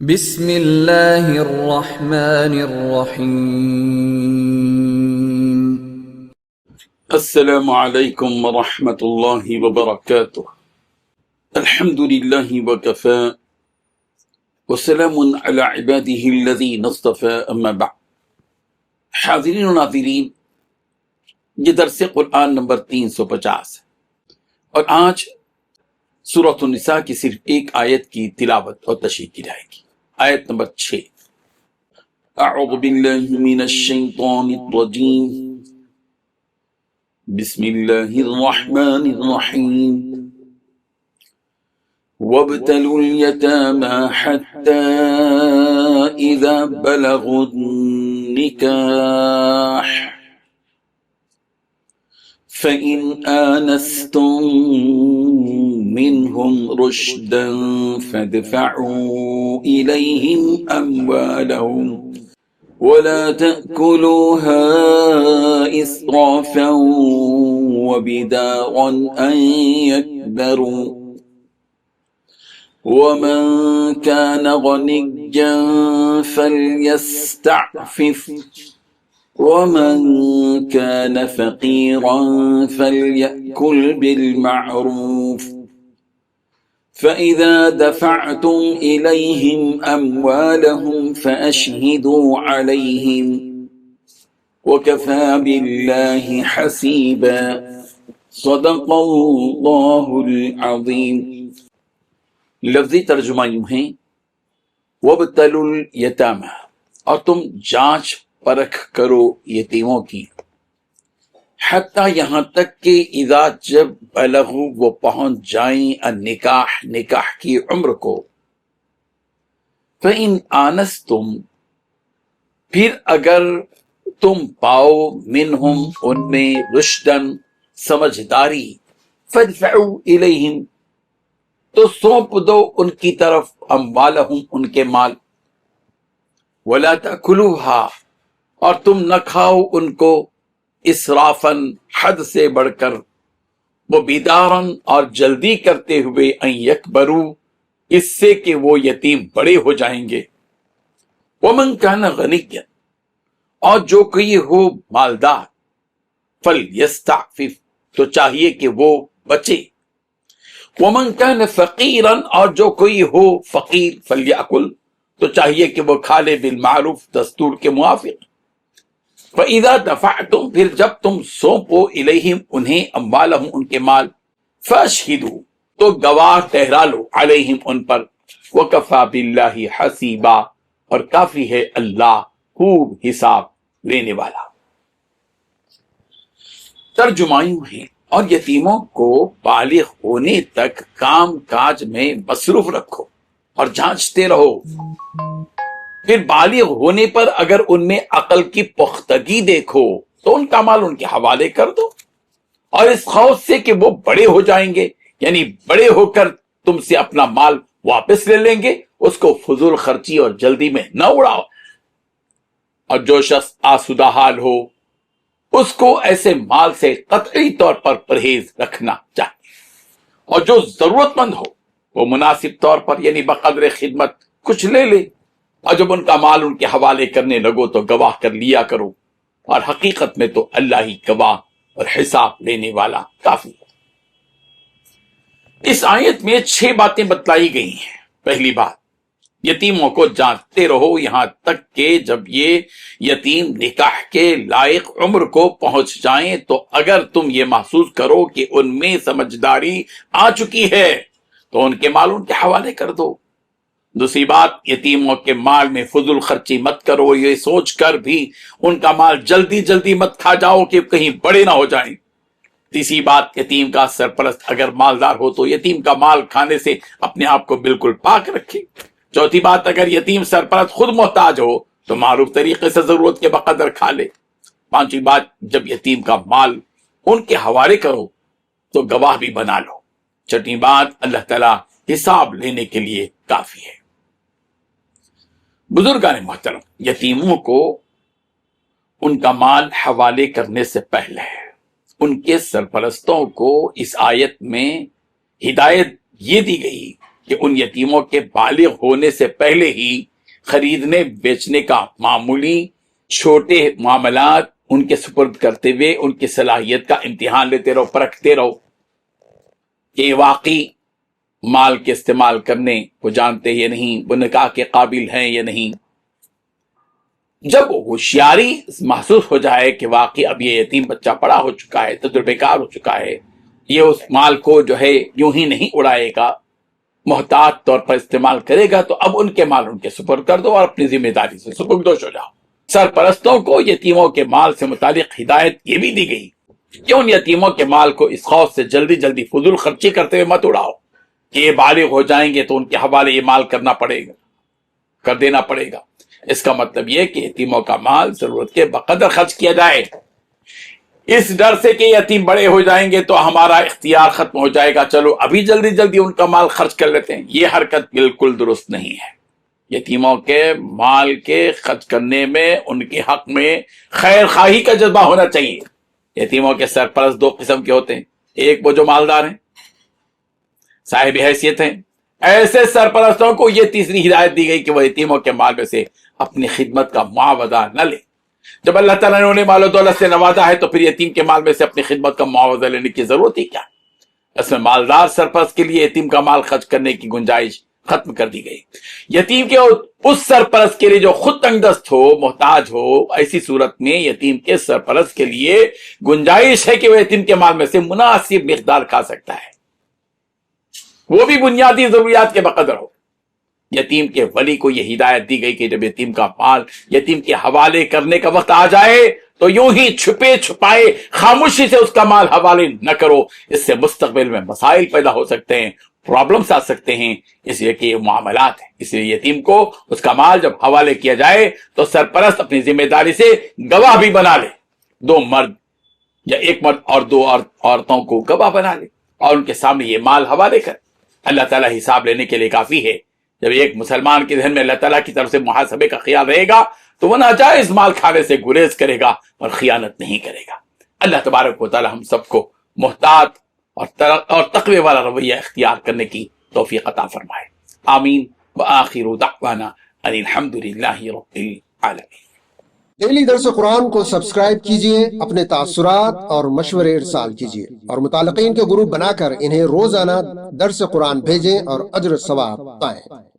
بسم اللہ الرحمن الرحیم۔ السلام علیکم ورحمۃ اللہ وبرکاتہ۔ الحمد للہ وکفی وسلام علی عبادہ الذین اصطفی، اما بعد۔ حاضرین و ناظرین، یہ درس قرآن نمبر 350 ہے اور آج سورۃ النساء کی صرف ایک آیت کی تلاوت اور تشریح کی جائے گی۔ آیت نمبر 6۔ اعوذ باللہ من الشیطان الرجیم، بسم اللہ الرحمن الرحیم۔ وابتلوا اليتامى حتى إذا بلغوا النكاح فإن آنستم منهم رشدا فادفعوا إليهم أموالهم ولا تأكلوها إسرافا وبدارا أن يكبروا، ومن كان غنيا فليستعفف ومن كان فقيرا فليأكل بالمعروف، فإذا دفعتم إليهم أموالهم فأشهدوا عليهم وكفى بالله حسيبا، صدق اللہ العظیم۔ لفظی ترجمہ یوں ہے، وابتلوا الیتامى، اور تم جانچ پرکھ کرو یتیموں کی، حتیٰ یہاں تک کہ اذا جب بلغوا وہ پہنچ جائیں النکاح نکاح کی عمر کو، فإن آنستم پھر اگر تم پاؤ منہم ان میں رشدن سمجھداری، فادفعوا الیہم تو سونپ دو ان کی طرف اموالہم ان کے مال، ولا تأکلوها اور تم نہ کھاؤ ان کو، اسرافاً حد سے بڑھ کر، وہ بیداراً اور جلدی کرتے ہوئے، ان یکبروا اس سے کہ وہ یتیم بڑے ہو جائیں گے، ومن کان غنیا اور جو کوئی ہو مالدار، فلیستعفف تو چاہیے کہ وہ بچے، ومن کان فقیراً اور جو کوئی ہو فقیر، فلیأکل تو چاہیے کہ وہ کھا لے بالمعروف دستور کے موافق، فَإِذَا دَفَعْتُمْ پھر جب تم سونپو الیہم انہیں اموالہم ان کے مال، فَأَشْهِدُوا تو گواہ ٹھہرا لو علیہم ان پر، وَكَفَى بِاللَّهِ حَسِيبًا اور کافی ہے اللہ خوب حساب لینے والا۔ ترجمہ یوں ہے، اور یتیموں کو بالغ ہونے تک کام کاج میں مصروف رکھو اور جانچتے رہو، پھر بالغ ہونے پر اگر ان میں عقل کی پختگی دیکھو تو ان کا مال ان کے حوالے کر دو، اور اس خوف سے کہ وہ بڑے ہو جائیں گے، یعنی بڑے ہو کر تم سے اپنا مال واپس لے لیں گے، اس کو فضول خرچی اور جلدی میں نہ اڑاؤ۔ اور جو شخص آسودہ حال ہو اس کو ایسے مال سے قطعی طور پر پرہیز رکھنا چاہیے، اور جو ضرورت مند ہو وہ مناسب طور پر یعنی بقدر خدمت کچھ لے لے، اور جب ان کا مال ان کے حوالے کرنے لگو تو گواہ کر لیا کرو، اور حقیقت میں تو اللہ ہی گواہ اور حساب لینے والا کافی ہے۔ اس آیت میں 6 باتیں بتلائی گئی ہیں۔ پہلی بات، یتیموں کو جانچتے رہو یہاں تک کہ جب یہ یتیم نکاح کے لائق عمر کو پہنچ جائیں تو اگر تم یہ محسوس کرو کہ ان میں سمجھداری آ چکی ہے تو ان کے مال ان کے حوالے کر دو۔ دوسری بات، یتیموں کے مال میں فضول خرچی مت کرو، یہ سوچ کر بھی ان کا مال جلدی جلدی مت کھا جاؤ کہ کہیں بڑے نہ ہو جائیں۔ تیسری بات، یتیم کا سرپرست اگر مالدار ہو تو یتیم کا مال کھانے سے اپنے آپ کو بالکل پاک رکھے۔ چوتھی بات، اگر یتیم سرپرست خود محتاج ہو تو معروف طریقے سے ضرورت کے بقدر کھا لے۔ پانچویں بات، جب یتیم کا مال ان کے حوالے کرو تو گواہ بھی بنا لو۔ چھٹی بات، اللہ تعالیٰ حساب لینے کے لیے کافی ہے۔ بزرگان محترم، یتیموں کو ان کا مال حوالے کرنے سے پہلے ان کے سرپرستوں کو اس آیت میں ہدایت یہ دی گئی کہ ان یتیموں کے بالغ ہونے سے پہلے ہی خریدنے بیچنے کا معمولی چھوٹے معاملات ان کے سپرد کرتے ہوئے ان کی صلاحیت کا امتحان لیتے رہو، پرکھتے رہو کہ واقعی مال کے استعمال کرنے کو جانتے یا نہیں، وہ نکاح کے قابل ہیں یا نہیں۔ جب ہوشیاری محسوس ہو جائے کہ واقعی اب یہ یتیم بچہ بڑا ہو چکا ہے، تجربے کار ہو چکا ہے، یہ اس مال کو جو ہے یوں ہی نہیں اڑائے گا، محتاط طور پر استعمال کرے گا، تو اب ان کے مال ان کے سپرد کر دو اور اپنی ذمہ داری سے سبکدوش ہو جاؤ۔ سرپرستوں کو یتیموں کے مال سے متعلق ہدایت یہ بھی دی گئی کہ ان یتیموں کے مال کو اس خوف سے جلدی جلدی فضول خرچی کرتے ہوئے مت اڑاؤ کہ یہ بالغ ہو جائیں گے تو ان کے حوالے یہ مال کر دینا پڑے گا۔ اس کا مطلب یہ کہ یتیموں کا مال ضرورت کے بقدر خرچ کیا جائے، اس ڈر سے کہ یتیم بڑے ہو جائیں گے تو ہمارا اختیار ختم ہو جائے گا، چلو ابھی جلدی جلدی ان کا مال خرچ کر لیتے ہیں، یہ حرکت بالکل درست نہیں ہے۔ یتیموں کے مال کے خرچ کرنے میں ان کے حق میں خیر خواہی کا جذبہ ہونا چاہیے۔ یتیموں کے سرپرست دو قسم کے ہوتے ہیں، ایک وہ جو مالدار ہیں، صاحب حیثیت ہیں، ایسے سرپرستوں کو یہ تیسری ہدایت دی گئی کہ وہ یتیموں کے مال میں سے اپنی خدمت کا معاوضہ نہ لے۔ جب اللہ تعالیٰ نے انہیں مال و دولت سے نوازا ہے تو پھر یتیم کے مال میں سے اپنی خدمت کا معاوضہ لینے کی ضرورت ہی کیا؟ اس میں مالدار سرپرست کے لیے یتیم کا مال خرچ کرنے کی گنجائش ختم کر دی گئی۔ یتیم کے اس سرپرست کے لیے جو خود تنگ دست ہو، محتاج ہو، ایسی صورت میں یتیم کے سرپرست کے لیے گنجائش ہے کہ وہ یتیم کے مال میں سے مناسب مقدار کھا سکتا ہے، وہ بھی بنیادی ضروریات کے بقدر ہو۔ یتیم کے ولی کو یہ ہدایت دی گئی کہ جب یتیم کا مال یتیم کے حوالے کرنے کا وقت آ جائے تو یوں ہی چھپے چھپائے خاموشی سے اس کا مال حوالے نہ کرو، اس سے مستقبل میں مسائل پیدا ہو سکتے ہیں، پرابلمز آ سکتے ہیں، اس لیے کہ یہ معاملات ہیں۔ اس لیے یتیم کو اس کا مال جب حوالے کیا جائے تو سرپرست اپنی ذمہ داری سے گواہ بھی بنا لے، دو مرد یا ایک مرد اور دو عورتوں کو گواہ بنا لے اور ان کے سامنے یہ مال حوالے کر۔ اللہ تعالیٰ حساب لینے کے لیے کافی ہے۔ جب ایک مسلمان کے ذہن میں اللہ تعالیٰ کی طرف سے محاسبے کا خیال رہے گا تو وہ ناجائز مال کھانے سے گریز کرے گا اور خیانت نہیں کرے گا۔ اللہ تبارک و تعالیٰ ہم سب کو محتاط اور تقوی والا رویہ اختیار کرنے کی توفیق عطا فرمائے، آمین۔ وآخر دعوانا ان الحمد للہ رب العالمین۔ ڈیلی درس قرآن کو سبسکرائب کیجئے، اپنے تاثرات اور مشورے ارسال کیجئے اور متعلقین کے گروپ بنا کر انہیں روزانہ درس قرآن بھیجیں اور اجر ثواب پائیں۔